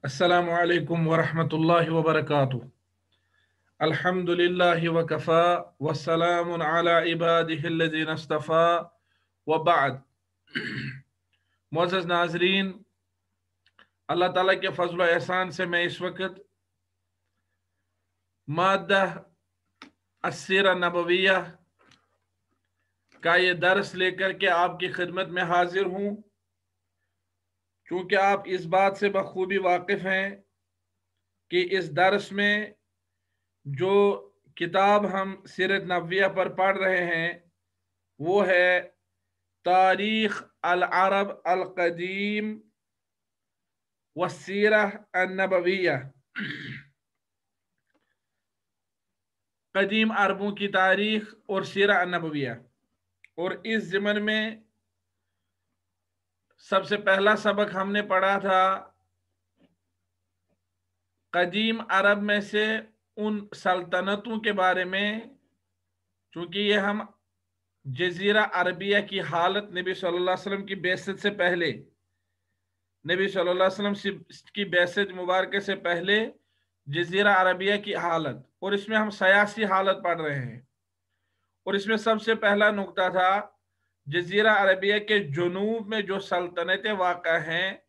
अस्सलामु अलैकुम वरहमतुल्लाहि वबरकातुह। अल्हम्दुलिल्लाहि वकफ़ा वस्सलामुन अला इबादिहिल्लज़ीना इस्तफ़ा व बाद। मुअज़्ज़ज़ नाज़रीन, अल्लाह ताला के फज़ल व एहसान से मैं इस वक्त मादा अस्सीरा नबविया का ये दर्स लेकर के आपकी खिदमत में हाजिर हूँ। चूँकि आप इस बात से बखूबी वाकिफ़ हैं कि इस दर्स में जो किताब हम सीरत नबविया पर पढ़ रहे हैं वो है तारीख़ अल अरब अल क़दीम व सीरह अन नबविया, कदीम अरबों की तारीख़ और सीरह अन नबविया। और इस ज़िमन में सबसे पहला सबक हमने पढ़ा था कदीम अरब में से उन सल्तनतों के बारे में, चूँकि ये हम जज़ीरा अरबिया की हालत नबी सल्लल्लाहु अलैहि वसल्लम की बेइज्जत से पहले, नबी सल्लल्लाहु अलैहि वसल्लम की बेइज्जत मुबारक से पहले जज़ीरा अरबिया की हालत, और इसमें हम सियासी हालत पढ़ रहे हैं। और इसमें सबसे पहला नुक्ता था जज़ीरा अरबिया के जुनूब में जो सल्तनतें वाक़ा हैं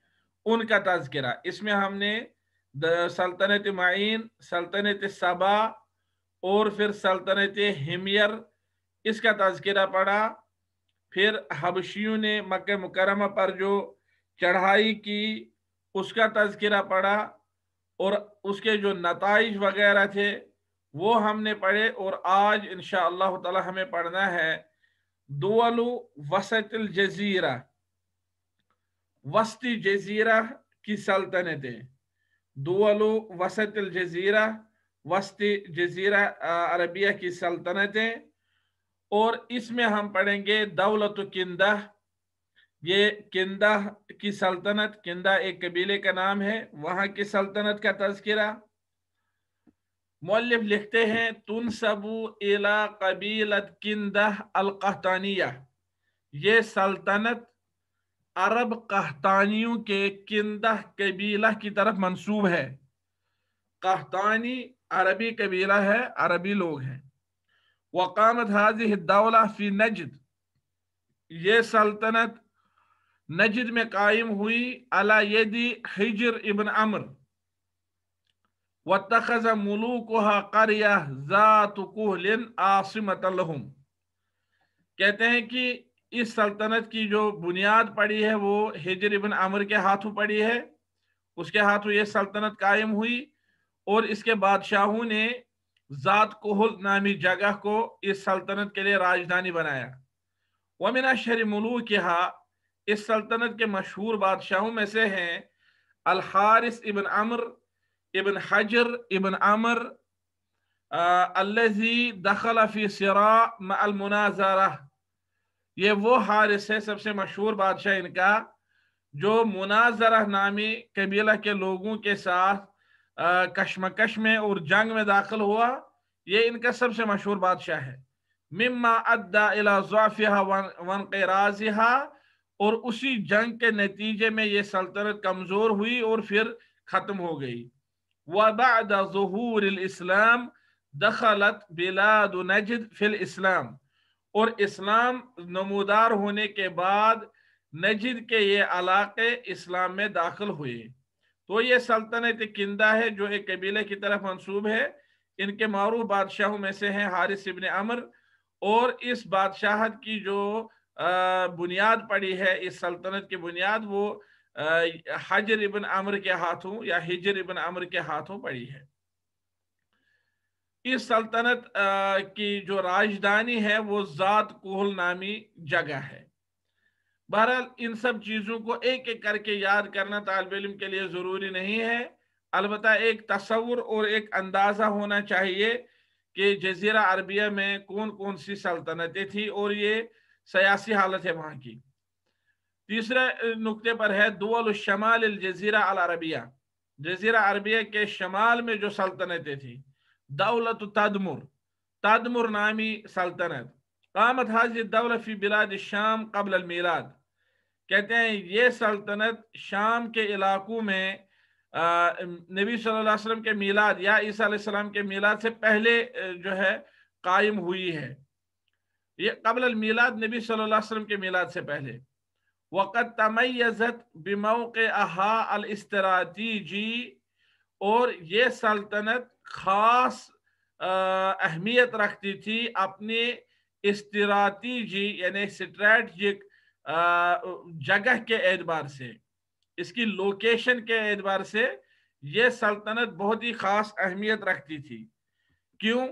उनका तज़किरा। इसमें हमने सल्तनत माइन, सल्तनत सबा और फिर सल्तनत हिमयर, इसका तज़किरा पढ़ा। फिर हबशियों ने मक्का मुकर्रमा पर जो चढ़ाई की उसका तज़किरा पढ़ा, और उसके जो नताइज वगैरह थे वो हमने पढ़े। और आज इंशाअल्लाह ताला हमें पढ़ना है दुवलु वसतिल जज़ीरा, वस्ती जज़ीरा की सल्तनतें। दुवलु वसतिल जज़ीरा, वस्ती जज़ीरा अरबिया की सल्तनतें। और इसमें हम पढ़ेंगे दौलत किंदा, ये किंदा की सल्तनत, किंदा एक कबीले का नाम है, वहां की सल्तनत का तज़किरा। मुअल्लिफ लिखते हैं तुनसबु इला कबीलत किंदा अल कहतानिया, ये सल्तनत अरब कहतानियों के किंदा कबीला की तरफ मंसूब है। कहतानी अरबी कबीला है, अरबी लोग हैं। वक़ामत हाज़िहि दौला फी नजद, ये सल्तनत नजद में कायम हुई अला यदी हिजर इब्न अम्र, वत्तखज़ मुलूकुहा क़रिया ज़ात कुहलिन आसिमत लहुम। कहते हैं कि इस सल्तनत की जो बुनियाद पड़ी है वो हिजर इब्न अम्र के हाथों पड़ी है, उसके हाथों ये सल्तनत कायम हुई। और इसके बादशाहों ने ज़ात कुहल नामी जगह को इस सल्तनत के लिए राजधानी बनाया। वमिन अशहर मुलूकिहा, इस सल्तनत के मशहूर बादशाहों में से हैं अल हारिस इब्न अम्र इब्न हजर इब्न अम्र अल्लज़ी दखल फी सिरा मअल मुनाज़रा, ये वो हारिस है, सबसे मशहूर बादशाह इनका, जो मुनाज़रा नामी कबीला के लोगों के साथ कश्मकश में और जंग में दाखिल हुआ। ये इनका सबसे मशहूर बादशाह है। मिम्मा अद्दा इला ज़अफ़िहा वनक़िराज़िहा, और उसी जंग के नतीजे में ये सल्तनत कमजोर हुई और फिर खत्म हो गई। व बअद ज़ुहूरिल इस्लाम दखलत बिलाद नजद फिल इस्लाम, और इस्लाम नमूदार होने के बाद नजद के ये इलाके इस्लाम में दाखिल हुए। तो ये सल्तनत किंदा है जो एक कबीले की तरफ मंसूब है। इनके मारूफ बादशाहों में से हैं हारिस इब्न अम्र, और इस बादशाहत की जो बुनियाद पड़ी है, इस सल्तनत की बुनियाद वो हजर इब्न अम्र के हाथों या हिजर इब्न अम्र के हाथों पड़ी है। इस सल्तनत की जो राजधानी है वो ज़ात कुहल नामी जगह है। बहरहाल इन सब चीज़ों को एक एक करके याद करना तालिब इल्म के लिए ज़रूरी नहीं है, अलबत्ता एक तस्वुर और एक अंदाज़ा होना चाहिए कि जज़ीरा अरबिया में कौन कौन सी सल्तनतें थी और ये सियासी हालत है वहाँ की। तीसरे नुक्ते पर है दुवल शमाल जज़ीरा अल अरबिया, जज़ीरा अरबिया के शमाल में जो सल्तनतें थी। दौलत तदमुर, तदमुर नामी सल्तनत, कामत हाज़िह दौला फी बिलाद शाम क़ब्ल अल मीलाद, कहते हैं ये सल्तनत शाम के इलाकों में नबी सल्लल्लाहु अलैहि वसल्लम के मीलाद या ईसा अलैहिस्सलाम के मीलाद से पहले जो है कायम हुई है। ये कबल अल मीलाद, नबी सल्लल्लाहु अलैहि वसल्लम के मीलाद से पहले। वक़द तमय्यज़त बिमौक़िअहा अल इस्तिरातीजी, और ये सल्तनत खास अहमियत रखती थी अपने इस्तिरातीजी यानी स्ट्रैटेजिक जगह के एतबार से, इसकी लोकेशन के एतबार से ये सल्तनत बहुत ही खास अहमियत रखती थी। क्यों?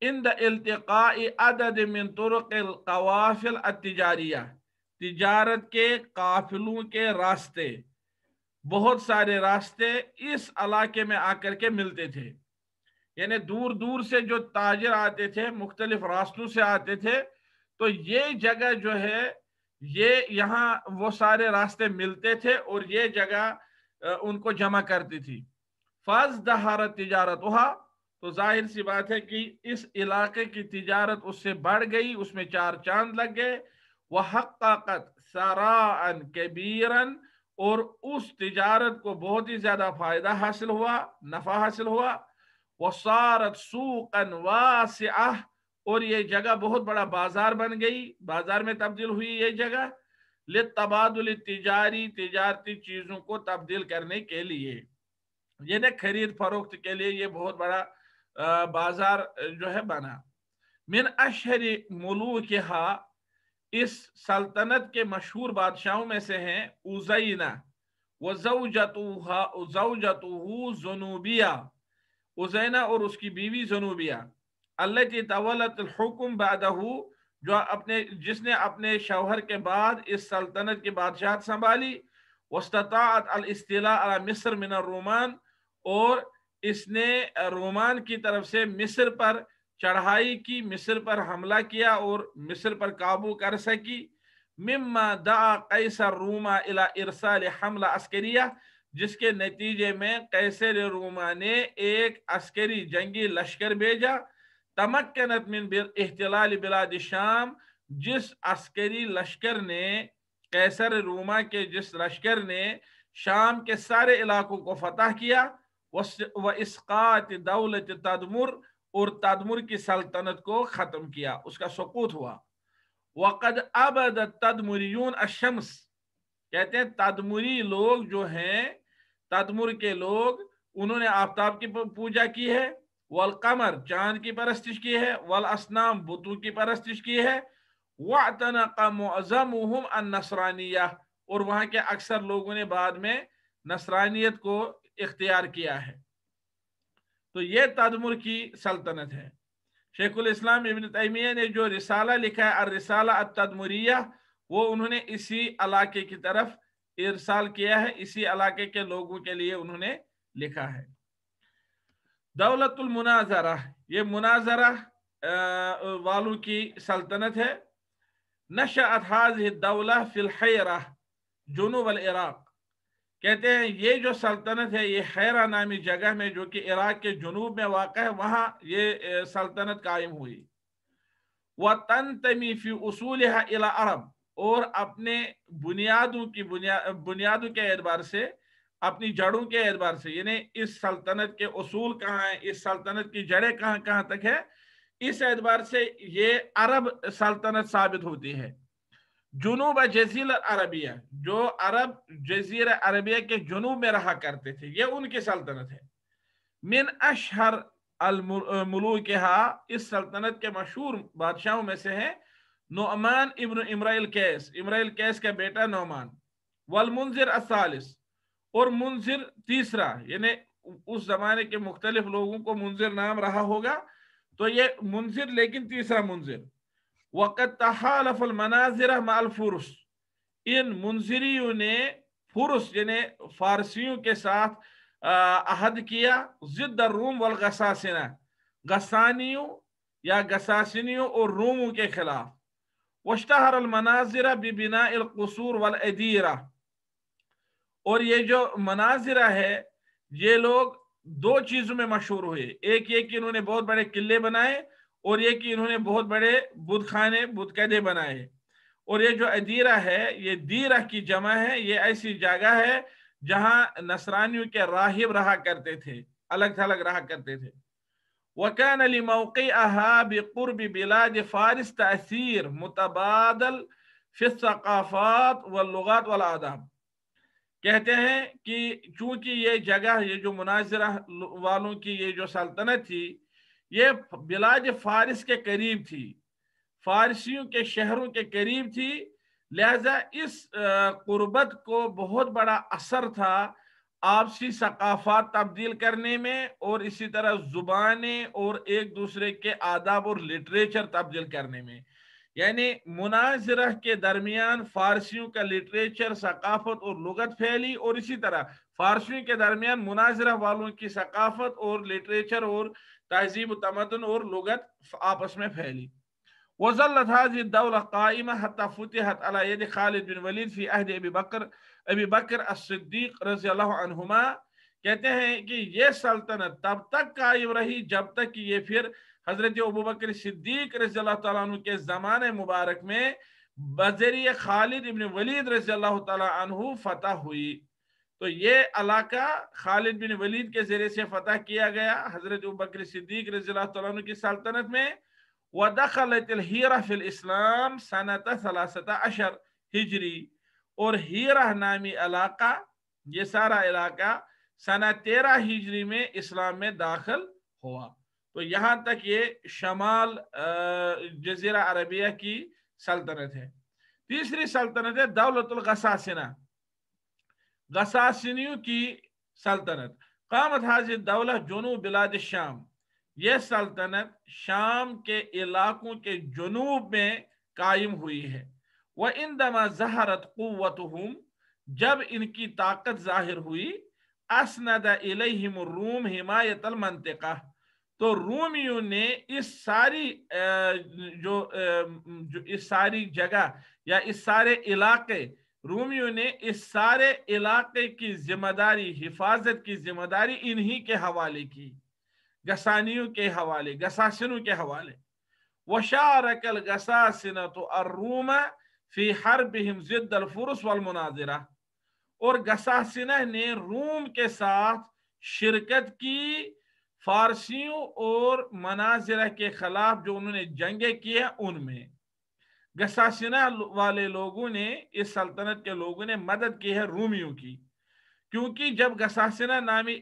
इन द इल्तिक़ाई अदद मिन तुरुक़िल क़वाफ़िल अत्तिजारिया, तिजारत के काफिलों के रास्ते, बहुत सारे रास्ते इस इलाके में आकर के मिलते थे। यानी दूर दूर से जो ताजिर आते थे, मुख्तलिफ रास्तों से आते थे, तो ये जगह जो है, ये यहाँ वो सारे रास्ते मिलते थे और ये जगह उनको जमा करती थी। फज दहारत तिजारत वहा, तो जाहिर सी बात है कि इस इलाके की तिजारत उससे बढ़ गई, उसमें चार चांद लग गए। वह हक़्क़क़त सराअन कबीरन, और उस तिजारत को बहुत ही ज्यादा फायदा हासिल हुआ, नफा हासिल हुआ। वसारत सूक़न वासिअह, और ये जगह बहुत बड़ा बाजार बन गई, बाजार में तब्दील हुई ये जगह। लितबादुल तिजारी, तिजारती चीजों को तब्दील करने के लिए, यानी खरीद फरोख्त के लिए ये बहुत बड़ा बाजार जो है बना। मिन अशहरी मुलूकिहा, इस सल्तनत के मशहूर बादशाहों में से हैं उज़ैना व ज़ौजतुहु ज़ुनूबिया, उज़ैना और उसकी बीवी ज़ुनूबिया, अल्लती तवल्लत हुक्म बादहू, जो जिसने अपने शौहर के बाद इस सल्तनत की बादशाहत संभाली। वस्तताअत अल इस्तिला अला मिस्र मिन रोमान, और इसने रोमान की तरफ से मिस्र पर चढ़ाई की, मिस्र पर हमला किया और मिस्र पर काबू कर सकी। मिम्मा दा कैसर रूमा इला इरसाल हमला अस्करिया, जिसके नतीजे में कैसर रोमा ने एक अस्करी जंगी लश्कर भेजा। तमक्कनत मिन इहतिलाल बिलाद शाम, जिस अस्करी लश्कर ने, कैसर रोमा के जिस लश्कर ने शाम के सारे इलाकों को फतह किया। व इस्कात दौलत तदमुर, और तदमुर की सल्तनत को खत्म किया, उसका सुकूत हुआ। वक़द अबद तदमुरियून अशम्स, कहते हैं तदमुरी लोग जो हैं, तदमुर के लोग, उन्होंने आफताब की पूजा की है। वल कमर, चांद की परस्तिश की है। वल असनाम, बुतों की परस्तिश की है। वअतनक़ मुअज़्ज़मुहुम अन-नसरानिया, और वहां के अक्सर लोगों ने बाद में नसरानियत को इख्तियार किया है। तो ये तदमुर की सल्तनत है। शेखुल इस्लाम इब्न तैमिया ने जो रिसाला लिखा है अर-रिसाला अत-तदमुरिया, वो उन्होंने इसी इलाके की तरफ इरसाल किया है, इसी इलाके के लोगों के लिए उन्होंने लिखा है। दौलतुल मुनाजरा, ये मुनाजरा वालों की सल्तनत है। नशअत हाज़िहि दौला फिल हैरा जुनूब अल इराक, कहते हैं ये जो सल्तनत है ये हैरा नामी जगह में, जो कि इराक के जुनूब में वाक़ है, वहां ये सल्तनत कायम हुई। व तंतमी फी उसूलिहा इला अरब, और अपने बुनियादों के एतबार से, अपनी जड़ों के एतबार से, यानी इस सल्तनत के उसूल कहाँ है, इस सल्तनत की जड़ें कहाँ कहाँ तक है, इस एतबार से ये अरब सल्तनत साबित होती है। जुनूब जजीरा अरबिया, जो अरब जजीरा अरबिया के जुनूब में रहा करते थे, ये उनकी सल्तनत है। मिन अशहर अल मुलूकिहा, इस सल्तनत के मशहूर बादशाहों में से हैं नुअमान इब्न इमराइल कैस, इमराइल कैस का बेटा नौमान। वल मुंजिर असालिस, और मुंजिर तीसरा, यानी उस जमाने के मुख्तलिफ लोगों को मुंजिर नाम रहा होगा, तो ये मुंजिर लेकिन तीसरा मुंजिर। वक़द तहालफ़ल मनाज़िर मअल फुरुस, इन मुंजिरियों ने फुरुस यानी फारसियों के साथ अहद किया। जिद्द रूम वल गसासिना, गसानियों या गसासिनियों और रोमों के खिलाफ। वश्तहर अल मनाज़िर बिबिना अल क़ुसूर वल अदीरा, और ये जो मनाजिरा है, ये लोग दो चीजों में मशहूर हुए। एक ये कि इन्होंने बहुत बड़े किले बनाए, और ये कि इन्होंने बहुत बड़े बुतखाने, बुतकदे बनाए। और ये जो अदीरा है, ये दीरा की जमा है, ये ऐसी जगह है जहां नसरानियों के राहिब रहा करते थे, अलग थलग रहा करते थे। वकान लिमौक़िअहा बिक़ुर्ब बिलाद फ़ारिस तअसीर मुतबादल फ़ी सक़ाफ़ात वल लुग़ात वल आदाब। कहते हैं कि चूंकि ये जगह, ये जो मुनाज़िरा वालों की ये जो सल्तनत थी, ये बिलाद फ़ारिस के करीब थी, फारसियों के शहरों के करीब थी, लिहाजा इस कुर्बत को बहुत बड़ा असर था आपसी सकाफात तब्दील करने में, और इसी तरह जुबानें और एक दूसरे के आदाब और लिटरेचर तब्दील करने में। यानी मुनाजिरह के दरमियान फारसियों का लिटरेचर, सकाफत और लुगत फैली, और इसी तरह फारसियों के दरमियान मुनाजिरह वालों की सकाफत और लिटरेचर और तहजीब तमदन और लुगत आपस में फैली। वज़ल्लत हाज़िही दौला क़ाइमा हत्ता फ़ुतिहत अला यद खालिद बिन वलीद फ़ी अहद अबी बकर अस्सिद्दीक़ रज़ियल्लाहु अन्हुमा। कहते हैं कि ये सल्तनत तब तक कायम रही जब तक कि ये फिर हज़रत अबू बकर सिद्दीक़ रज़ियल्लाहु तआला अन्हु के ज़माने मुबारक में बज़रिए खालिद इब्न वलीद रज़ियल्लाहु तआला अन्हु फतह हुई। तो ये इलाका खालिद बिन वलीद के जरिए से फतह किया गया हज़रत अबू बकर सिद्दीक़ रज़ियल्लाहु तआला अन्हु की सल्तनत में। वदखलत हीरा फिल इस्लाम सनत सलासत अशर हिजरी, और हीरा नामी इलाका, ये सारा इलाका सन 13 हिजरी में इस्लाम में दाखिल हुआ। तो यहाँ तक ये शमाल जजीरा अरबिया की सल्तनत है। तीसरी सल्तनत है दौलतुल गसासिना, गसासिनियों की सल्तनत। कामत हाज़िह दौला जुनूब बिलाद शाम, यह सल्तनत शाम के इलाकों के जुनूब में कायम हुई है। वह इंदमा ज़हरत क़ुव्वतुहुम, जब इनकी ताकत जाहिर हुई, असनद इलैहिम रूम हिमायतल मंतिक़ा, तो रूमियों ने इस सारी जो इस सारी जगह या इस सारे इलाके, रूमियों ने इस सारे इलाके की जिम्मेदारी, हिफाजत की जिम्मेदारी इन्हीं के हवाले की, गसानियों के हवाले, गसासिनों के हवाले। वशारकल गसासिनतु अर्रूम फी हर्बिहिम जिद्दल फुरस वल मुनाजिरा, और गसासिना ने रूम के साथ शिरकत की फारसियों और मनाजिरा के खिलाफ जो उन्होंने जंगे की है उनमें। गसासिना वाले लोगों ने, इस सल्तनत के लोगों ने मदद की है रूमियों की, क्योंकि जब गसासिना नामी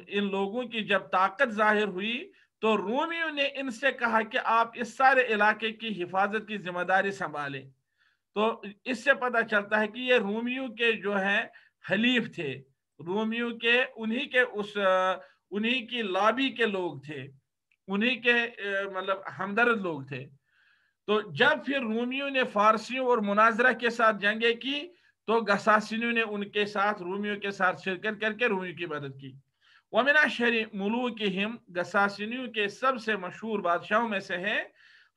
इन लोगों की जब ताकत जाहिर हुई तो रूमियों ने इनसे कहा कि आप इस सारे इलाके की हिफाजत की जिम्मेदारी संभालें। तो इससे पता चलता है कि ये रूमियों के जो हैं हलीफ थे, रूमियों के उन्हीं की लॉबी के लोग थे, उन्हीं के मतलब हमदर्द लोग थे। तो जब फिर रूमियों ने फारसियों और मुनाजरा के साथ जंगे की तो गसासिनियों ने उनके साथ, रूमियों के साथ शिरकत करके रूमियों की मदद की। वमिना शरी मुलूकिहिम, गसासिनियों के सबसे मशहूर बादशाहों में से है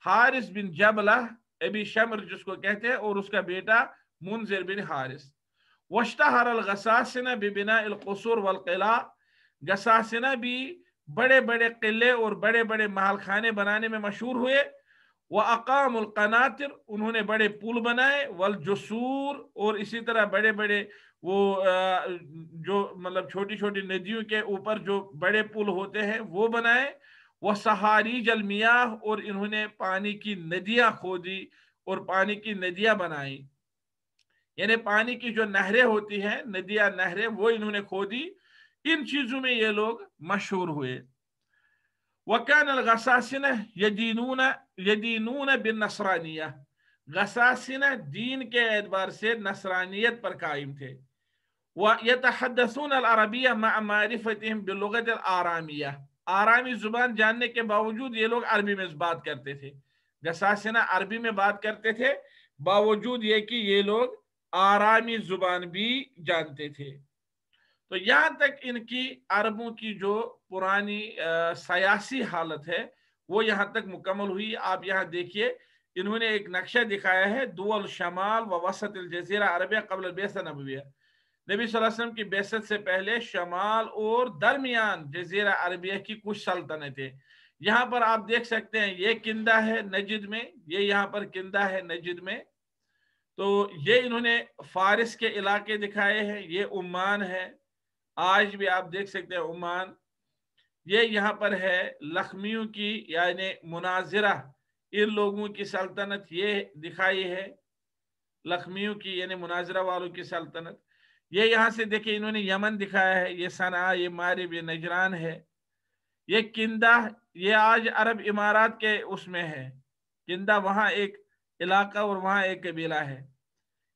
हारिस बिन जबला अबी शम्र जिसको कहते हैं, और उसका बेटा मुनजिर बिन हारिस। वश्तहर अल गसासिना बिबिना अल क़ुसूर वल क़िला, गसासिना भी बड़े बड़े किले और बड़े बड़े महल खाने बनाने में मशहूर हुए। व अकामुल कनातिर, उन्होंने बड़े पुल बनाए, वल जसूर, और इसी तरह बड़े बड़े वो जो मतलब छोटी छोटी नदियों के ऊपर जो बड़े पुल होते हैं वो बनाए। वह सहारी जल मियाह, और इन्होंने पानी की नदियां खोदी और पानी की नदियां बनाई, यानी पानी की जो नहरें होती हैं, नदियां नहरें, वो इन्होंने खोदी। इन चीजों में ये लोग मशहूर हुए। वकान गसासिना यदीनून बिन नसरानिया, गसासिना दीन के एतबार से नसरानियत पर कायम थे। व यतहद्दसून अल अरबिया मअ मारिफतिहिम बिलुगत अल आरामिया, आरामी जुबान जानने के बावजूद ये लोग अरबी में बात करते थे। गसासिना अरबी में बात करते थे, बावजूद ये कि ये लोग आरामी जुबान भी जानते थे। तो यहाँ तक इनकी अरबों की जो पुरानी सियासी हालत है वो यहाँ तक मुकम्मल हुई। आप यहाँ देखिए, इन्होंने एक नक्शा दिखाया है, दुअल शमाल व वसत जजीरा अरबिया कबल बेसत नबविया, नबी सल्लल्लाहु अलैहि वसल्लम की बेसत से पहले शमाल और दरमियान जजीरा अरबिया की कुछ सल्तनतें। यहाँ पर आप देख सकते हैं, ये किंदा है नजिद में, ये यहाँ पर किंदा है नजिद में, تو یہ انہوں نے فارس کے علاقے دکھائے ہیں، یہ عمان ہے، آج بھی آپ دیکھ سکتے ہیں عمان، یہ یہاں پر ہے لخمیوں کی یعنی مناظرہ، ان لوگوں کی سلطنت یہ دکھائی ہے، لخمیوں کی یعنی مناظرہ والوں کی سلطنت۔ یہ یہاں سے دیکھیں انہوں نے یمن دکھایا ہے، یہ صنعاء، یہ مارب، یہ نجران ہے، یہ کندہ، یہ آج عرب امارات کے اس میں ہے، کندہ وہاں ایک علاقہ اور وہاں ایک قبیلہ ہے۔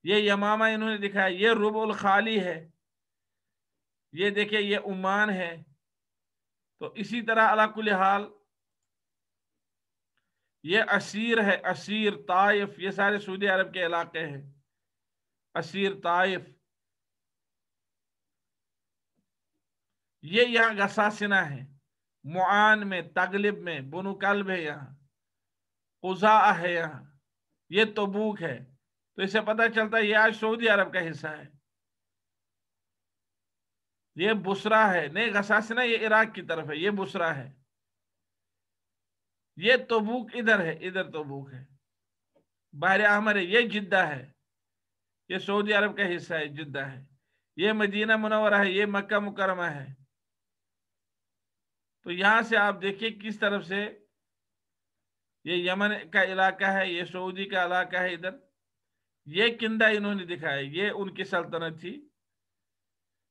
یہ یمامہ انہوں نے دکھایا، یہ ربع الخالی ہے، یہ دیکھیں یہ عمان ہے۔ تو اسی طرح علی کل حال یہ اسیر ہے، اسیر، طائف، یہ سارے سعودی عرب کے علاقے ہیں، اسیر، طائف، یہ یہاں غساسنہ ہے، معان میں، تغلب میں، بنو کلب ہے، یہاں قضاء ہے، یہاں یہ تبوک ہے۔ تو اس سے پتہ چلتا ہے یہ آج سعودی عرب کا حصہ ہے۔ یہ بصرہ ہے، نہیں غساسنہ یہ عراق کی طرف ہے، یہ بصرہ ہے۔ یہ تبوک ادھر ہے، ادھر تبوک ہے، بحر احمر ہے، یہ جدہ ہے، یہ سعودی عرب کا حصہ ہے، جدہ ہے۔ یہ مدینہ منورہ ہے، یہ مکہ مکرمہ ہے۔ تو یہاں سے آپ دیکھیں کس طرف سے یہ یمن کا علاقہ ہے، یہ سعودی کا علاقہ ہے ادھر۔ یہ کندہ انہوں نے دکھایا، یہ ان کی سلطنت تھی۔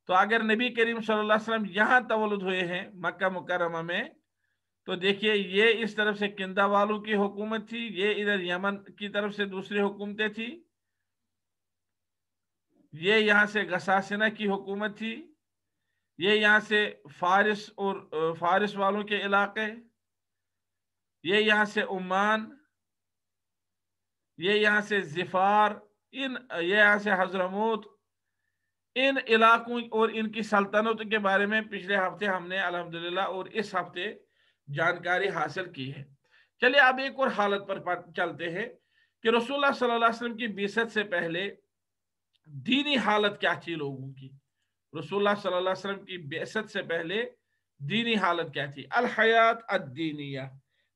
تو اگر نبی کریم صلی اللہ علیہ وسلم یہاں تولد ہوئے ہیں مکہ مکرمہ میں، تو دیکھیے یہ اس طرف سے کندہ والوں کی حکومت تھی، یہ ادھر یمن کی طرف سے دوسری حکومتیں تھی، یہ یہاں سے غساسنہ کی حکومت تھی، یہ یہاں سے فارس اور فارس والوں کے علاقے، یہ یہاں سے عمان، یہ یہاں سے ظفار، یہ یہاں سے حضرموت۔ ان علاقوں اور ان کی سلطنت کے بارے میں پچھلے ہفتے ہم نے الحمدللہ اور اس ہفتے جانکاری حاصل کی ہے۔ چلیے اب ایک اور حالت پر چلتے ہیں کہ رسول اللہ صلی اللہ علیہ وسلم کی بعثت سے پہلے دینی حالت کیا تھی لوگوں کی۔ رسول اللہ صلی اللہ علیہ وسلم کی بعثت سے پہلے دینی حالت کیا تھی؟ الحیات الدینیہ،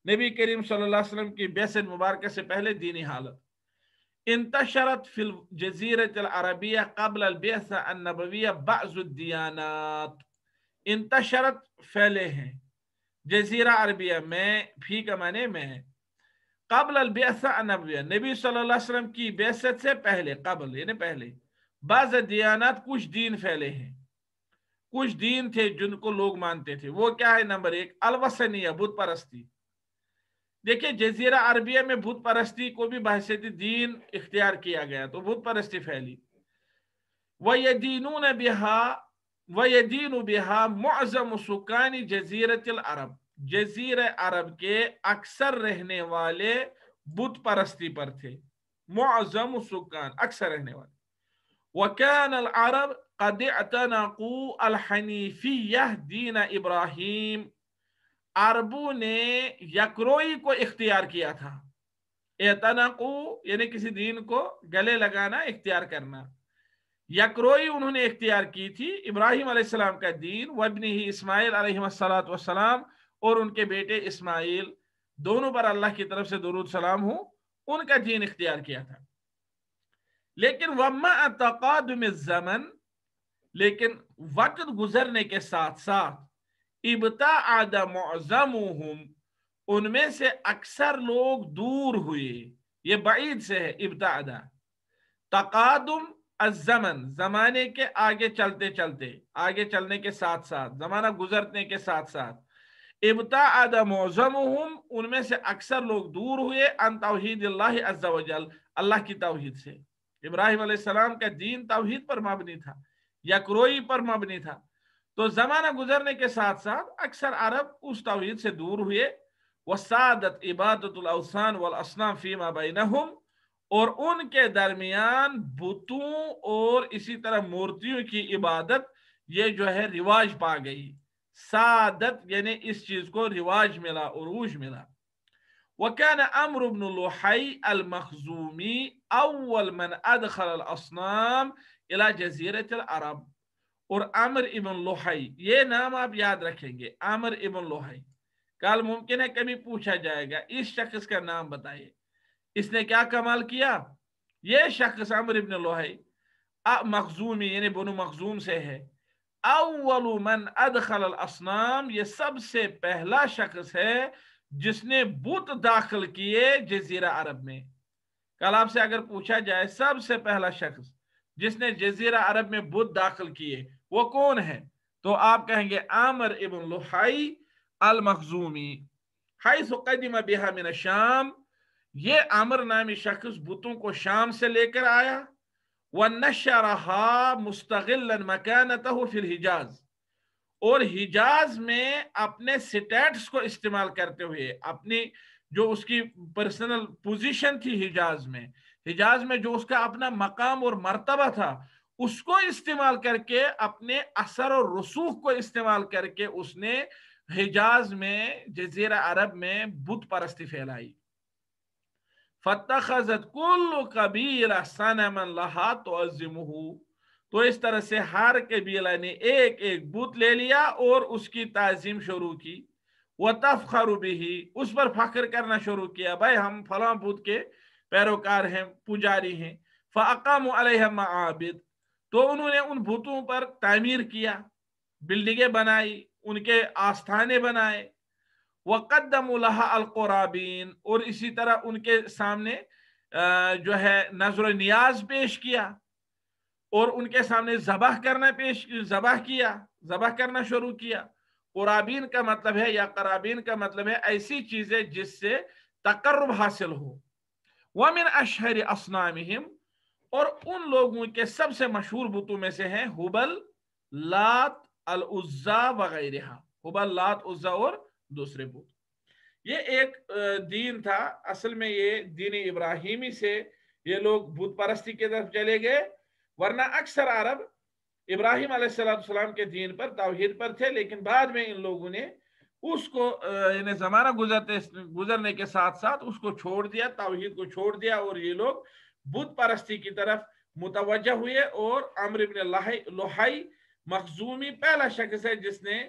نبی کریم صلی اللہ علیہ وسلم کی بعثت مبارکہ سے پہلے دینی حالت۔ انتشرت فی الجزیرۃ العربیہ قبل البعثہ النبویہ بعض الدیانات، انتشرت پھیلے ہیں، جزیرہ عربیہ میں، فی کا معنی میں ہے، قبل البعثہ النبویہ، نبی صلی اللہ علیہ وسلم کی بعثت سے پہلے، قبل یعنی پہلے، بعض دیانات، کچھ دین پھیلے ہیں، کچھ دین تھے جن کو لوگ مانتے تھے۔ وہ کیا ہے؟ نمبر ایک، الوثنیہ، بت پرستی۔ دیکھیں جزیرہ عربیہ میں بت پرستی کو بھی بحیثیت دین اختیار کیا گیا، تو بت پرستی پھیلی۔ وَيَدِينُونَ بِهَا وَيَدِينُ بِهَا مُعْظَمُ سُكَانِ جَزِيرَةِ الْعَرَبِ، جزیرہ عرب کے اکثر رہنے والے بت پرستی پر تھے، معظم سکان، اکثر رہنے والے۔ وَكَانَ الْعَرَبْ قَدْ اعْتَنَقُوا الْحَنِيفِيَّةَ دِينَ ابراہیم، عربوں نے یکروئی کو اختیار کیا تھا۔ اعتنقو یعنی کسی دین کو گلے لگانا، اختیار کرنا۔ یکروئی انہوں نے اختیار کی تھی ابراہیم علیہ السلام کا دین، وابنہ اسماعیل علیہ السلام، اور ان کے بیٹے اسماعیل، دونوں پر اللہ کی طرف سے درود سلام ہو، ان کا دین اختیار کیا تھا۔ لیکن وَمَعَ تَقَادُمِ الزَّمَنِ، لیکن وقت گزرنے کے ساتھ ساتھ، ابتعد معظمهم، ان میں سے اکثر لوگ دور ہوئے، یہ بعید سے ہے ابتعد، تقادم الزمن، زمانے کے آگے چلتے چلتے، آگے چلنے کے ساتھ ساتھ، زمانہ گزرنے کے ساتھ ساتھ، ابتعد معظمهم، ان میں سے اکثر لوگ دور ہوئے، عن توحید اللہ عز وجل، اللہ کی توحید سے۔ ابراہیم علیہ السلام کا دین توحید پر مبنی تھا، یکروئی پر مبنی تھا۔ تو زمانہ گزرنے کے ساتھ ساتھ اکثر عرب اس توحید سے دور ہوئے۔ وَسَادَتْ عِبَادَةُ الْأَوْثَانِ وَالْأَصْنَامِ فِي مَا بَيْنَهُمْ، اور ان کے درمیان بتوں اور اسی طرح مورتیوں کی عبادت یہ جو ہے رواج پا گئی۔ سعادت یعنی اس چیز کو رواج ملا، عروج ملا۔ وَكَانَ عَمْرُ بْنُ لُحَيْ الْمَخْزُومِي أول من ادخل الاصنام الى جزیرۃ العرب، اور عمر ابن لوحی، یہ نام آپ یاد رکھیں گے، عمر ابن لوحی، کل ممکن ہے کبھی پوچھا جائے گا اس شخص کا نام بتائیے، اس نے کیا کمال کیا؟ ये शख्स अम्र इब्न लुहै मखजूमी यानी बनु मखजूम से है। अव्वलु मन अदखल अल असनाम, ये सबसे पहला शख्स है जिसने बुत दाखिल किए जजीरा अरब में। कल आपसे अगर पूछा जाए सबसे पहला शख्स जिसने जजीरा अरब में बुत दाखिल किए वो कौन है, तो आप कहेंगे आमिर इब्न लुहाई अल मखजूमी। हैसु क़दिम बिहा मिन शाम, ये आमिर नामी शख्स बुतों को शाम से लेकर आया। वनशरहा मुस्तगिल्लन मकानतहु फिल हिजाज, और हिजाज में अपने स्टेटस को इस्तेमाल करते हुए, अपनी जो उसकी पर्सनल पोजीशन थी हिजाज में जो उसका अपना मकाम और मर्तबा था, उसको इस्तेमाल करके, अपने असर और रसूख को इस्तेमाल करके उसने हिजाज में जजीरा अरब में बुत परस्ती फैलाई। फत्तखज़त कुल्लु कबीला सनमन लहा तुअज़्ज़िमुहु, तो इस तरह से हर कबीला ने एक एक बुत ले लिया और उसकी ताजीम शुरू की। वह तफ़ख़रु बिही, उस पर फख्र करना शुरू किया, भाई हम फलां बुत के पैरोकार हैं, पुजारी हैं। फ़अक़ामू अलैहा मआबिद, तो उन्होंने उन बुतों पर तामीर किया, बिल्डिंगें बनाई, उनके आस्थाने बनाए। वक़द्दमू लहा अल क़ुराबीन, और इसी तरह उनके सामने जो है नज़र नियाज पेश किया, और उनके सामने ज़बह करना शुरू किया। क़ुराबीन का मतलब है, या क़राबीन का मतलब है ऐसी चीजें जिससे तक़र्रुब हासिल हो। वमिन अशहर असनामिहिम, और उन लोगों के सबसे मशहूर बुतों में से हैं हुबल, लात, अल उज़्ज़ा वगैरह। हुबल, लात, उज़्ज़ा और दूसरे बुत। ये एक दीन था, असल में ये दीन इब्राहिमी से ये लोग बुत परस्ती की तरफ चले गए, वरना अक्सर अरब इब्राहिम अलैहिस्सलाम के दीन पर, तौहीद पर थे, लेकिन बाद में इन लोगों ने उसको यानी जमाना गुजरने के साथ साथ उसको छोड़ दिया, तौहीद को छोड़ दिया, और ये लोग बुत परस्ती की तरफ मुतवज्जह हुए। और अम्र इब्न लुहाई मखजूमी पहला शख्स है जिसने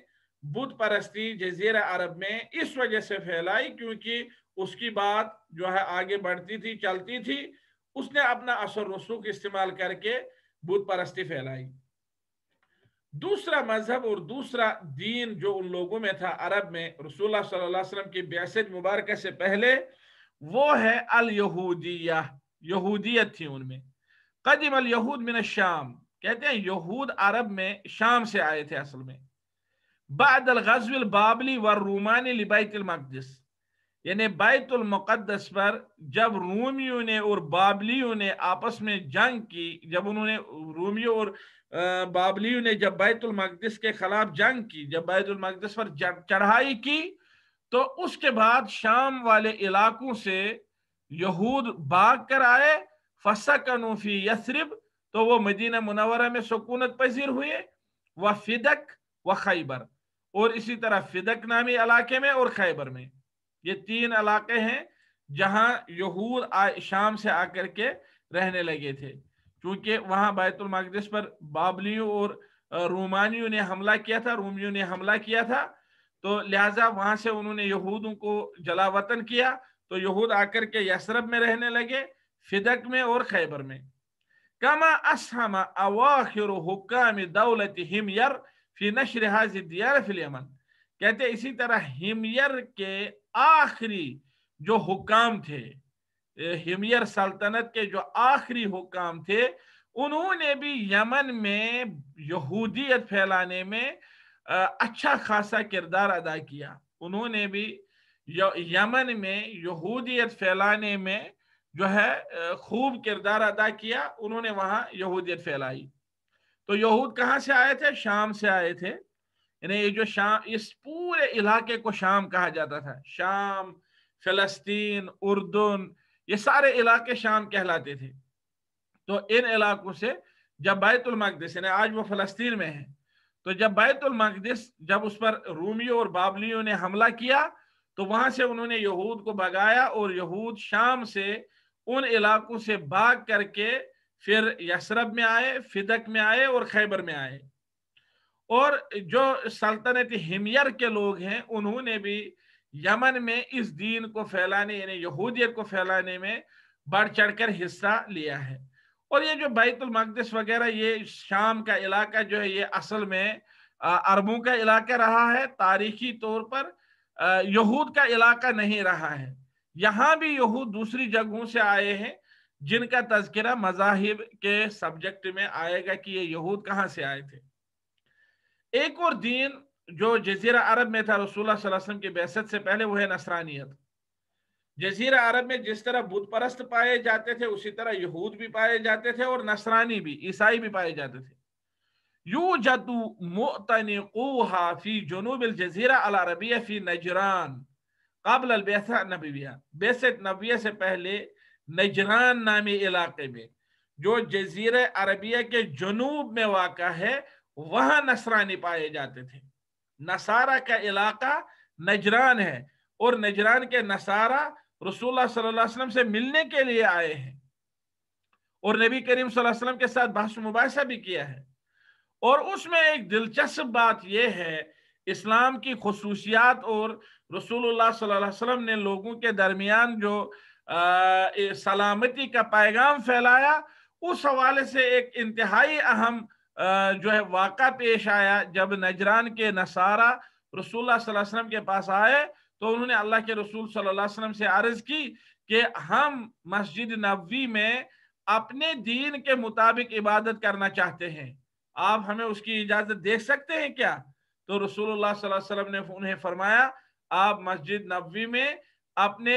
बुत परस्ती जजीरा अरब में इस वजह से फैलाई क्योंकि उसकी बात जो है आगे बढ़ती थी, चलती थी, उसने अपना असर रसूख इस्तेमाल करके बुत परस्ती फैलाई। दूसरा मजहब और दूसरा दीन जो उन लोगों में था अरब में रसूलुल्लाह सल्लल्लाहु अलैहि वसल्लम की बिअसत मुबारक से पहले, वो है अल यहूदिया, यहूदियत थी उनमें। कदिम अल यहूद मिन शाम, कहते हैं यहूद अरब में शाम से आए थे असल में। बाद अल गज़विल बाबली व रूमानी लिबैतुल मक़दिस, यानी बैतुल मुक़द्दस पर जब रूमियों ने और बाबलियों ने आपस में जंग की, जब उन्होंने रूमियों और बाबलियों ने जब बैतुल मक़दिस के खिलाफ जंग की, जब बैतुल मक़दिस पर चढ़ाई की, तो उसके बाद शाम वाले इलाकों से यहूद भाग कर आए। फसकनू फी यस्रिब, तो वो मदीना मुनव्वरा में सुकूनत पजीर हुए। व फिदक व खैबर, और इसी तरह फिदक नामी इलाके में और खैबर में, ये तीन इलाके हैं जहां यहूद शाम से आकर के रहने लगे थे। क्योंकि वहां बैतुल मक़दिस पर बाबलियों और रोमानियों ने हमला किया था, रोमियों ने हमला किया था, तो लिहाजा वहां से उन्होंने यहूदों को जलावतन किया। तो यहूद आकर के यसरब में रहने लगे, फिदक में और खैबर में। कमा असहम अवाखिर हुक्काम दौलत हिमयर फी नश्र हाज़िहि दियार फिल यमन, कहते इसी तरह हिमयर के आखिरी जो हुक्काम थे, हिमयर सल्तनत के जो आखिरी हुक्काम थे, उन्होंने भी यमन में यहूदियत फैलाने में अच्छा खासा किरदार अदा किया। उन्होंने भी यमन में यहूदियत फैलाने में जो है खूब किरदार अदा किया, उन्होंने वहां यहूदियत फैलाई। तो यहूद कहाँ से आए थे? शाम से आए थे। यानी ये जो शाम, इस पूरे इलाके को शाम कहा जाता था। शाम, फिलिस्तीन, उर्दुन, ये सारे इलाके शाम कहलाते थे। तो इन इलाकों से जब बैतुल मक़दिस, यानी आज वो फिलिस्तीन में है, तो जब बैतुल मक़दिस जब उस पर रूमियों और बाबलियों ने हमला किया, तो वहां से उन्होंने यहूद को भगाया, और यहूद शाम से उन इलाकों से भाग करके फिर यसरब में आए, फिदक में आए और खैबर में आए। और जो सल्तनत हिमयर के लोग हैं, उन्होंने भी यमन में इस दीन को फैलाने, यानी यहूदियत को फैलाने में बढ़ चढ़कर हिस्सा लिया है। और ये जो बैतुल मक़दिस वगैरह, ये शाम का इलाका जो है, ये असल में अरबों का इलाका रहा है। तारीखी तौर पर यहूद का इलाका नहीं रहा है। यहाँ भी यहूद दूसरी जगहों से आए हैं, जिनका तज़किरा मज़ाहिब के सब्जेक्ट में आएगा कि ये यहूद कहाँ से आए थे। एक और दीन जो जजीरा अरब में था रसूलुल्लाह सल्लल्लाहु अलैहि वसल्लम की बैसत से पहले, वो है नसरानियत। जजीरा अरब में जिस तरह बुत परस्त पाए जाते थे, उसी तरह यहूद भी पाए जाते थे और नसरानी भी, ईसाई भी पाए जाते थे। यूजदु मुअतनिक़ूहा फी जुनूबिल जजीरा अल अरबिया फी नजरान क़ब्ल अल बिअसा नबविया। बिअसत नबविया से पहले नजरान नामी इलाके में, जो जजीरा अरबिया के जनूब में वाक़ा है, वहां नसरानी पाए जाते थे। नसारा का इलाका नजरान है और नजरान के नसारा रसूलुल्लाह सल्लल्लाहु अलैहि वसल्लम से मिलने के लिए आए हैं और नबी करीम सल्लल्लाहु अलैहि वसल्लम के साथ बहस मुबाहिसा भी किया है। और उसमें एक दिलचस्प बात यह है, इस्लाम की खुसूसियात और रसूलुल्लाह सल्लल्लाहु अलैहि वसल्लम ने लोगों के दरमियान जो सलामती का पैगाम फैलाया, उस हवाले से एक इंतहाई अहम जो है वाक़ा पेश आया। जब नजरान के नसारा रसूलुल्लाह सल्लल्लाहु अलैहि वसल्लम के पास आए, तो उन्होंने अल्लाह के रसूल सल्लल्लाहु अलैहि वसल्लम से अर्ज की कि हम मस्जिद नबवी में अपने दीन के मुताबिक इबादत करना चाहते हैं, आप हमें उसकी इजाजत दे सकते हैं क्या? तो रसूलुल्लाह सल्लल्लाहु अलैहि वसल्लम ने उन्हें फरमाया, आप मस्जिद नबवी में अपने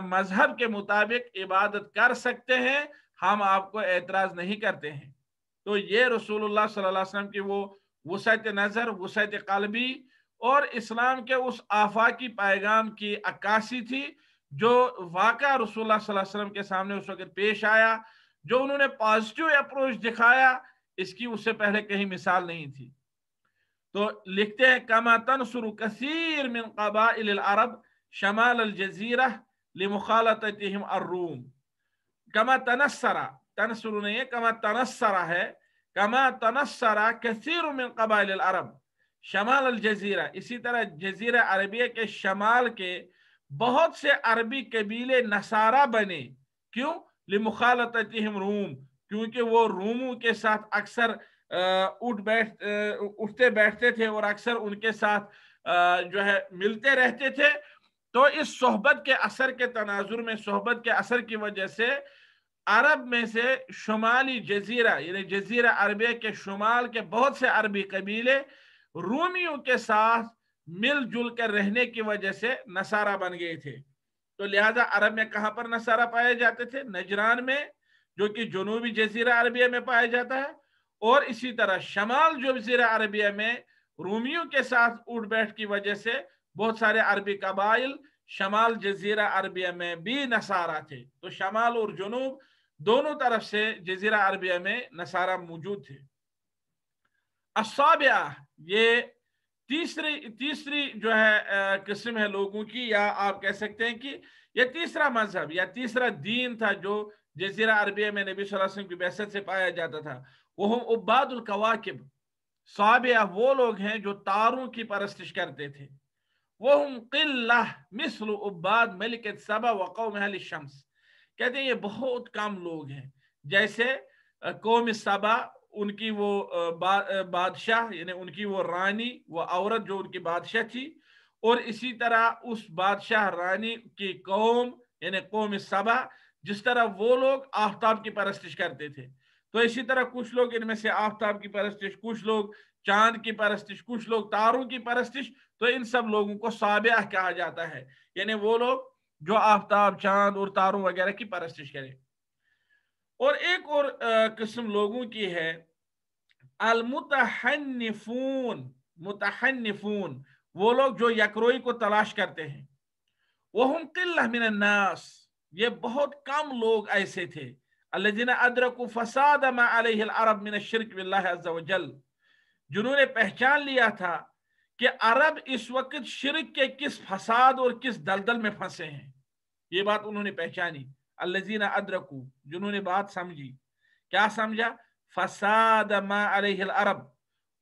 मजहब के मुताबिक इबादत कर सकते हैं, हम आपको एतराज नहीं करते हैं। तो ये रसूलुल्लाह सल्लल्लाहु अलैहि वसल्लम की वो वसअत नज़र, वसअत क़ल्बी और इस्लाम के उस आफाकी पैगाम की अक्कासी थी, जो वाक़ा रसूलुल्लाह सल्लल्लाहु अलैहि वसल्लम के सामने उस वक़्त पेश आया। जो उन्होंने पॉजिटिव अप्रोच दिखाया, इसकी उससे पहले कहीं मिसाल नहीं थी। तो लिखते हैं, कमा तनसुरु कसीर मिन क़बाइल अरब शमाल अल जज़ीरा लिमुखालततिहिम अर्रूम। कमा तनस्सरा, तनसुरु नहीं है, कमा तनस्सरा है। कमा तनस्सरा कसीर मिन क़बाइल अरब शमाल अल जज़ीरा, इसी तरह जज़ीरा अरबिया के शमाल के बहुत से अरबी कबीले नसारा बने। क्यों? लिमुखालततिहिम रूम, क्योंकि वो रूमों के साथ अक्सर उठते बैठते थे और अक्सर उनके साथ जो है मिलते रहते थे। तो इस सोहबत के असर के तनाजुर में, सोहबत के असर की वजह से अरब में से शुमाली जजीरा यानी जजीरा अरबिया के शुमाल के बहुत से अरबी कबीले रूमियों के साथ मिलजुल कर रहने की वजह से नसारा बन गए थे। तो लिहाजा अरब में कहां पर नसारा पाए जाते थे? नजरान में, जो कि जनूबी जजीरा अरबिया में पाया जाता है, और इसी तरह शमाल जजीरा अरबिया में रूमियों के साथ उठ बैठ की वजह से बहुत सारे अरबी कबाइल शमाल जजीरा अरबिया में भी नसारा थे। तो शमाल और जनूब दोनों तरफ से जजीरा अरबिया में नसारा मौजूद थे। अस्साबिया, ये तीसरी जो है किस्म है लोगों की, या आप कह सकते हैं कि यह तीसरा मजहब या तीसरा दीन था जो जजीरा अरबिया में नबी सल्लल्लाहु अलैहि वसल्लम की बैसत से पाया जाता था। वो हम उब्बादुल कवाकिब, साबिया वो लोग हैं जो तारों की परस्तिश करते थे। वो हम क़िल्ला मिस्ल उब्बाद मलिकत सबा व कौम अहल शम्स, कहते हैं ये बहुत कम लोग हैं, जैसे कौम सबा, उनकी वो बादशाह यानी उनकी वो रानी, वो औरत जो उनकी बादशाह थी, और इसी तरह उस बादशाह रानी की कौम यानी कौम सबा, जिस तरह वो लोग आफ्ताब की परस्तिश करते थे, तो इसी तरह कुछ लोग इनमें से आफ्ताब की परस्तिश, कुछ लोग चांद की परस्तिश, कुछ लोग तारों की परस्तिश। तो इन सब लोगों को साबिया कहा जाता है, यानी वो लोग जो आफ्ताब, चांद और तारों वगैरह की परस्तिश करें। और एक और किस्म लोगों की है अल मुतहन्निफून, मुतहन्निफून वो लोग जो यकरोई को तलाश करते हैं। वहुम क़िल्ला मिनन नास, ये बहुत कम लोग ऐसे थे, अल्लज़ीना अदरकू फसाद मा अलैहि अल-अरब मिन अश-शिर्क बिल्लाहि अज़्ज़ा व जल, जिन्होंने पहचान लिया था कि अरब इस वक्त शिर्क के किस फसाद और किस दलदल में फंसे हैं। ये बात उन्होंने पहचानी। अल्लज़ीना अदरकू, जिन्होंने बात समझी। क्या समझा? फसाद मा अलैहि अल-अरब,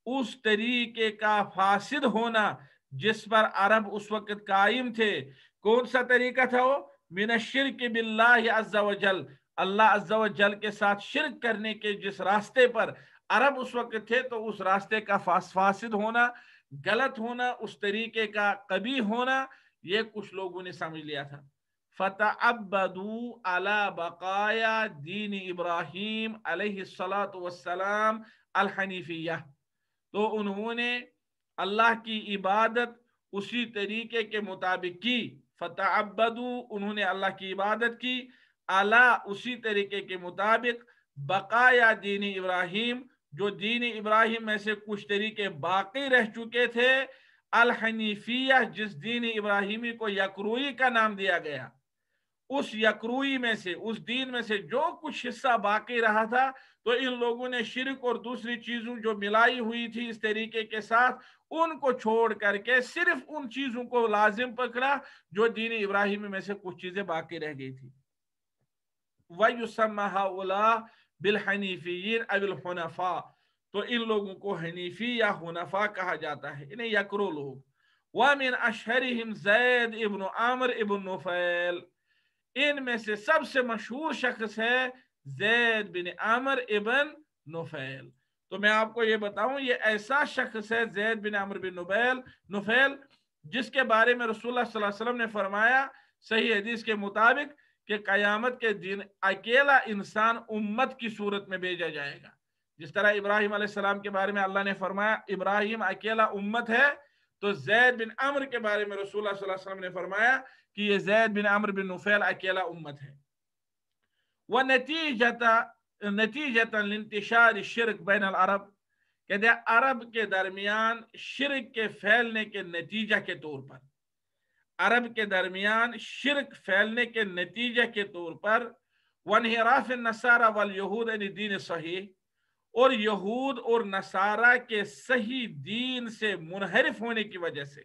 उस तरीके का फासिद होना जिस पर अरब उस वक्त कायम थे। कौन सा तरीका था वो? मिन शिर्क बिल्लाहि अज़्ज़ा व जल, अल्लाह अज़्ज़ा व जल के साथ शिर्क करने के जिस रास्ते पर अरब उस वक्त थे, तो उस रास्ते का फासिद होना, गलत होना, उस तरीके का कभी होना, ये कुछ लोगों ने समझ लिया था। फतअब्बदू अला बकाया दीन इब्राहिम अलैहिस्सलातु वस्सलाम अल हनीफिया, तो उन्होंने अल्लाह की इबादत उसी तरीके के मुताबिक की। फतअब्बदू, उन्होंने अल्लाह की इबादत की, अला, उसी तरीके के मुताबिक, बकाया दीन इब्राहिम, जो दीन इब्राहिम में से कुछ तरीके बाकी रह चुके थे, अल हनीफिया, जिस दीन इब्राहिमी को यकरूई का नाम दिया गया, उस यकरूई में से, उस दीन में से जो कुछ हिस्सा बाकी रहा था, तो इन लोगों ने शिरक और दूसरी चीजों जो मिलाई हुई थी इस तरीके के साथ, उनको छोड़ करके सिर्फ उन चीजों को लाजिम पकड़ा जो दीन इब्राहिम में से कुछ चीजें बाकी रह गई थी। वयुसम्मा हाउला बिल हनीफिय्यीन अविल हुनफा, तो इन लोगों को हनीफी या हुनफा कहा जाता है, इन्हें यकरो लोग। वमिन अशहरिहिम ज़ैद इब्न आमिर इब्न नुफैल, इनमें से सबसे मशहूर शख्स है ज़ैद बिन आमिर इब्न नुफैल। तो मैं आपको ये बताऊं, ये ऐसा शख्स है ज़ैद बिन आमिर बिन नुफैल, जिसके बारे में रसूलुल्लाह सल्लल्लाहु अलैहि वसल्लम ने फरमाया सही हदीस के मुताबिक कि कयामत के दिन अकेला इंसान उम्मत की सूरत में भेजा जाएगा। जिस तरह इब्राहिम अलैहिस्सलाम के बारे में अल्लाह ने फरमाया इब्राहिम अकेला उम्मत है, तो ज़ैद बिन अम्र के बारे में रसूलुल्लाह सल्लल्लाहु अलैहि वसल्लम ने फरमाया कि ये ज़ैद बिन अम्र बिन नुफैल अकेला उम्मत है। व नतीजतन इंतशार शिरक बैन अल अरब, कहते हैं अरब के दरमियान शिरक के फैलने के नतीजा के तौर पर, अरब के दरमियान शिरक फैलने के नतीजे के तौर पर, वनहिराफ नसारा वल यहूद अन दीन सही, और यहूद और नसारा के सही दीन से मुनहरिफ होने की वजह से,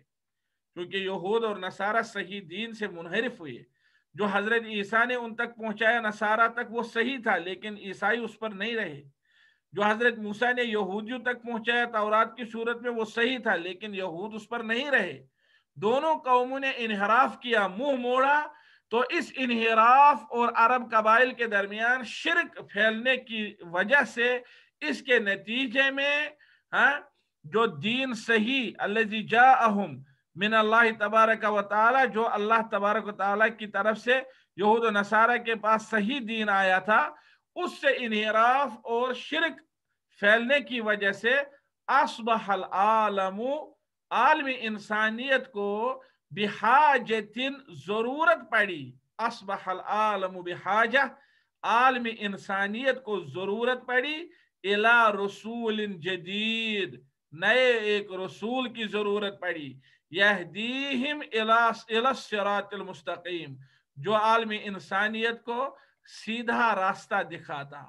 क्योंकि यहूद और नसारा सही दीन से मुनहरिफ हुए, जो हजरत ईसा ने उन तक पहुंचाया नसारा तक वो सही था, लेकिन ईसाई उस पर नहीं रहे। जो हजरत मूसा ने यहूदियों तक पहुंचाया तौरात की सूरत में वो सही था, लेकिन यहूद उस पर नहीं रहे। दोनों कौमों ने इनहराफ किया, मुंह मोड़ा। तो इस इनहराफ और अरब कबाइल के दरमियान शिरक फैलने की वजह से, इसके नतीजे में जो दीन सही अल्लज़ी जाअहुम मिन अल्लाह तबारक व तआला, जो अल्लाह तबारक व तआला की तरफ से यहूद और नसारा के पास सही दीन आया था, उससे इनहिराफ और शिरक फैलने की वजह से अस्बहल आलमु, आलमी इंसानियत को बिहाजतिन जरूरत पड़ी, अस्बहल आलमु बिहाजा, आलमी इंसानियत को जरूरत पड़ी इला रसूल जदीद, नए एक रसूल की जरूरत पड़ी, यहदीहिम इला सिरातिल मुस्तकीम, जो आलमी इंसानियत को सीधा रास्ता दिखाता,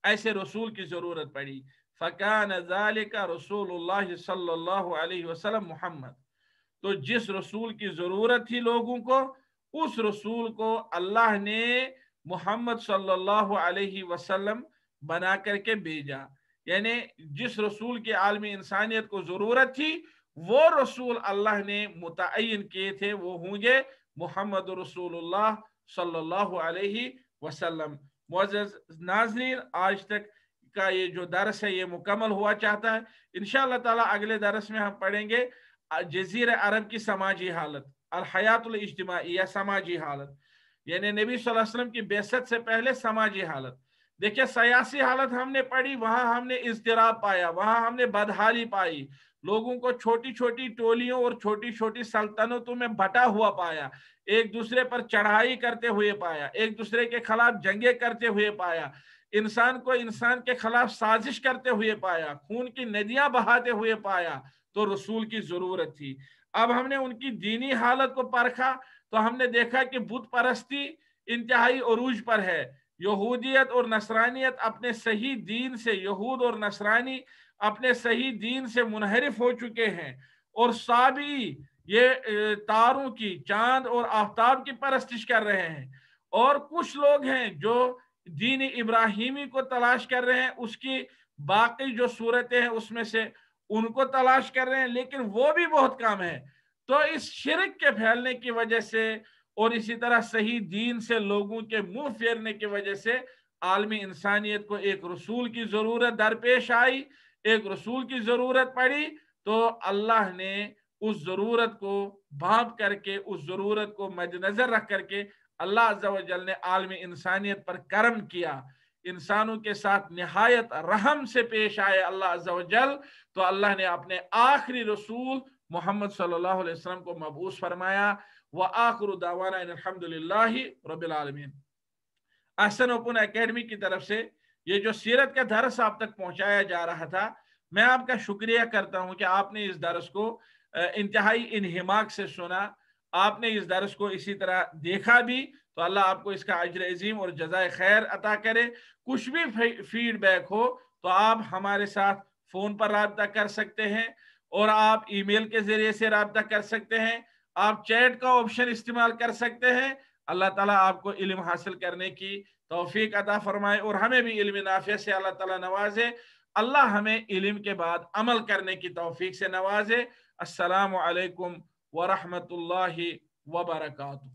ऐसे रसूल की जरूरत पड़ी। फ़कान ज़ालिका रसूलुल्लाह सल्लल्लाहु अलैहि वसल्लम मुहम्मद, तो जिस रसूल की जरूरत थी लोगों को, उस रसूल को अल्लाह ने मोहम्मद सल्लल्लाहु अलैहि वसल्लम बना करके भेजा। यानी जिस रसूल की आलमी इंसानियत को जरूरत थी, वो रसूल अल्लाह ने मुतअय्यन किए थे, वो होंगे मोहम्मद रसूलुल्लाह सल्लल्लाहु अलैहि वसल्लम। मुअज़्ज़ज़ नाज़रीन, आज तक का ये जो दरस है ये मुकम्मल हुआ चाहता है। इंशाअल्लाह ताला अगले दरस में हम पढ़ेंगे जज़ीरा अरब की समाजी हालत, अल हयातुल इज्तिमाइया, समाजी हालत, यानी नबी सल्लल्लाहु अलैहि वसल्लम की बेसत से पहले समाजी हालत। देखिए सियासी हालत हमने पढ़ी, वहां हमने इज़्तिराब पाया, वहां हमने बदहाली पाई, लोगों को छोटी छोटी टोलियों और छोटी छोटी सल्तनतों में बटा हुआ पाया, एक दूसरे पर चढ़ाई करते हुए पाया, एक दूसरे के खिलाफ जंगे करते हुए पाया, इंसान को इंसान के खिलाफ साजिश करते हुए पाया, खून की नदियां बहाते हुए पाया। तो रसूल की जरूरत थी। अब हमने उनकी दीनी हालत को परखा, तो हमने देखा कि बुत परस्ती इंतहाई उरूज पर है। यहूदियत और नसरानियत अपने सही दीन से, यहूद और नसरानी अपने सही दीन से मुनहरिफ हो चुके हैं, और साबी ये तारों की, चांद और आफ्ताब की परस्तिश कर रहे हैं। और कुछ लोग हैं जो दीन इब्राहिमी को तलाश कर रहे हैं, उसकी बाकी जो सूरतें हैं उसमें से उनको तलाश कर रहे हैं, लेकिन वो भी बहुत कम है। तो इस शिरक के फैलने की वजह से और इसी तरह सही दीन से लोगों के मुंह फेरने की वजह से आलमी इंसानियत को एक रसूल की ज़रूरत दरपेश आई, एक रसूल की ज़रूरत पड़ी। तो अल्लाह ने उस ज़रूरत को भांप करके, उस ज़रूरत को मद्देनज़र रख करके अल्लाह अज़्ज़ा व जल ने आलमी इंसानियत पर करम किया, इंसानों के साथ निहायत रहम से पेश आए अल्लाह अज़्ज़ा व जल। तो अल्लाह ने अपने आखिरी रसूल मोहम्मद सल्लल्लाहु अलैहि वसल्लम को मबूस फरमाया। व आखिरु दावाना अल्हम्दुलिल्लाहि रब्बिल आलमीन। अहसन ओपन एकेडमी की तरफ से ये जो सीरत का दरस आप तक पहुंचाया जा रहा था, मैं आपका शुक्रिया करता हूं कि आपने इस दरस को इंतहाई इन्हिमाक से सुना, आपने इस दरस को इसी तरह देखा भी। तो अल्लाह आपको इसका अजर अजीम और जज़ाए खैर अता करे। कुछ भी फीडबैक हो तो आप हमारे साथ फ़ोन पर रब्ता कर सकते हैं, और आप ईमेल के ज़रिए से रब्ता कर सकते हैं, आप चैट का ऑप्शन इस्तेमाल कर सकते हैं। अल्लाह ताला आपको इल्म हासिल करने की तौफीक अता फरमाए और हमें भी इल्म नाफिया से अल्लाह ताला नवाजे। अल्लाह हमें इल्म के बाद अमल करने की तौफीक से नवाजे। अस्सलामु अलैकुम व रहमतुल्लाहि व बरकातुहू।